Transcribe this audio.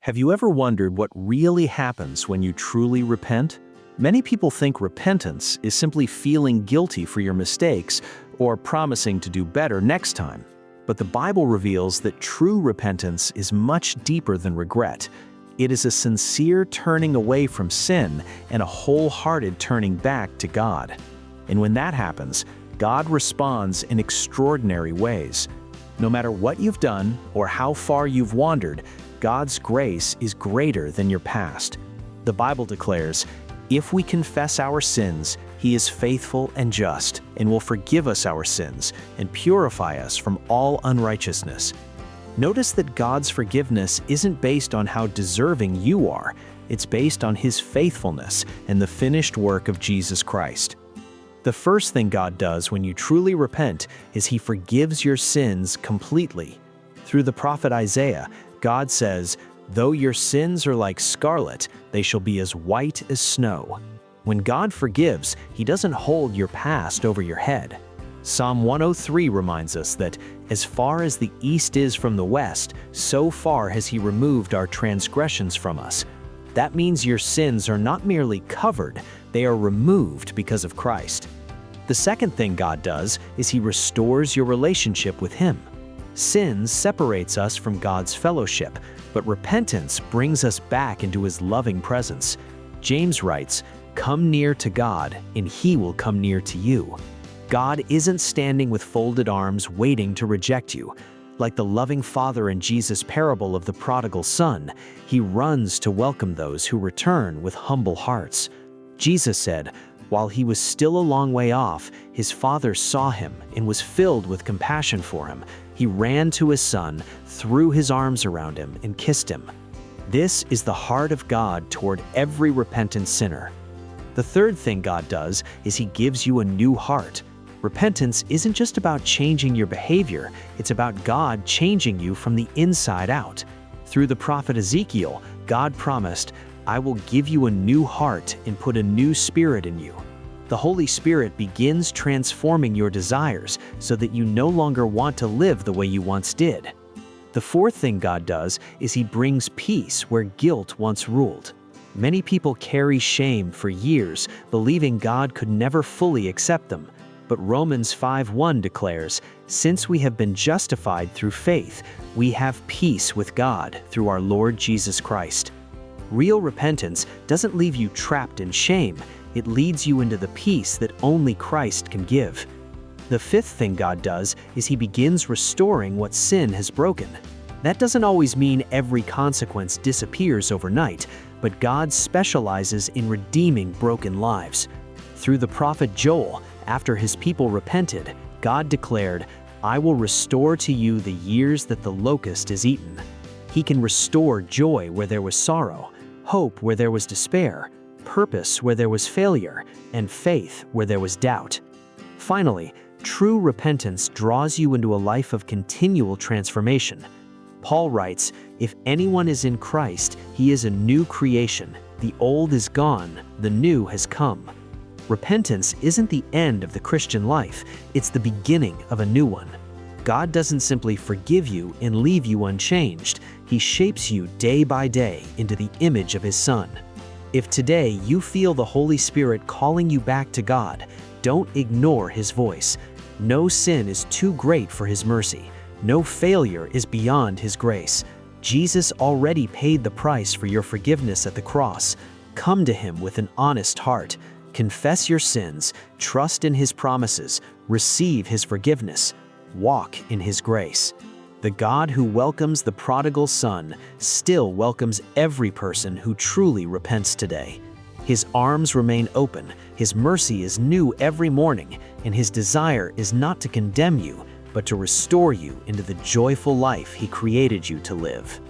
Have you ever wondered what really happens when you truly repent? Many people think repentance is simply feeling guilty for your mistakes or promising to do better next time. But the Bible reveals that true repentance is much deeper than regret. It is a sincere turning away from sin and a wholehearted turning back to God. And when that happens, God responds in extraordinary ways. No matter what you've done or how far you've wandered, God's grace is greater than your past. The Bible declares, "If we confess our sins, He is faithful and just, and will forgive us our sins and purify us from all unrighteousness." Notice that God's forgiveness isn't based on how deserving you are. It's based on His faithfulness and the finished work of Jesus Christ. The first thing God does when you truly repent is He forgives your sins completely. Through the prophet Isaiah, God says, "Though your sins are like scarlet, they shall be as white as snow." When God forgives, He doesn't hold your past over your head. Psalm 103 reminds us that, as far as the east is from the west, so far has He removed our transgressions from us. That means your sins are not merely covered, they are removed because of Christ. The second thing God does is He restores your relationship with Him. Sin separates us from God's fellowship, but repentance brings us back into His loving presence. James writes, "Come near to God, and He will come near to you." God isn't standing with folded arms waiting to reject you. Like the loving Father in Jesus' parable of the prodigal son, He runs to welcome those who return with humble hearts. Jesus said, while He was still a long way off, His Father saw him and was filled with compassion for him. He ran to His Son, threw His arms around him, and kissed him. This is the heart of God toward every repentant sinner. The third thing God does is He gives you a new heart. Repentance isn't just about changing your behavior, it's about God changing you from the inside out. Through the prophet Ezekiel, God promised, "I will give you a new heart and put a new spirit in you." The Holy Spirit begins transforming your desires so that you no longer want to live the way you once did. The fourth thing God does is He brings peace where guilt once ruled. Many people carry shame for years, believing God could never fully accept them. But Romans 5:1 declares, "Since we have been justified through faith, we have peace with God through our Lord Jesus Christ." Real repentance doesn't leave you trapped in shame. It leads you into the peace that only Christ can give. The fifth thing God does is He begins restoring what sin has broken. That doesn't always mean every consequence disappears overnight, but God specializes in redeeming broken lives. Through the prophet Joel, after his people repented, God declared, "I will restore to you the years that the locust has eaten." He can restore joy where there was sorrow, hope where there was despair, purpose where there was failure, and faith where there was doubt. Finally, true repentance draws you into a life of continual transformation. Paul writes, "If anyone is in Christ, he is a new creation. The old is gone, the new has come." Repentance isn't the end of the Christian life, it's the beginning of a new one. God doesn't simply forgive you and leave you unchanged. He shapes you day by day into the image of His Son. If today you feel the Holy Spirit calling you back to God, don't ignore His voice. No sin is too great for His mercy. No failure is beyond His grace. Jesus already paid the price for your forgiveness at the cross. Come to Him with an honest heart. Confess your sins, trust in His promises, receive His forgiveness, walk in His grace. The God who welcomes the prodigal son still welcomes every person who truly repents today. His arms remain open, His mercy is new every morning, and His desire is not to condemn you, but to restore you into the joyful life He created you to live.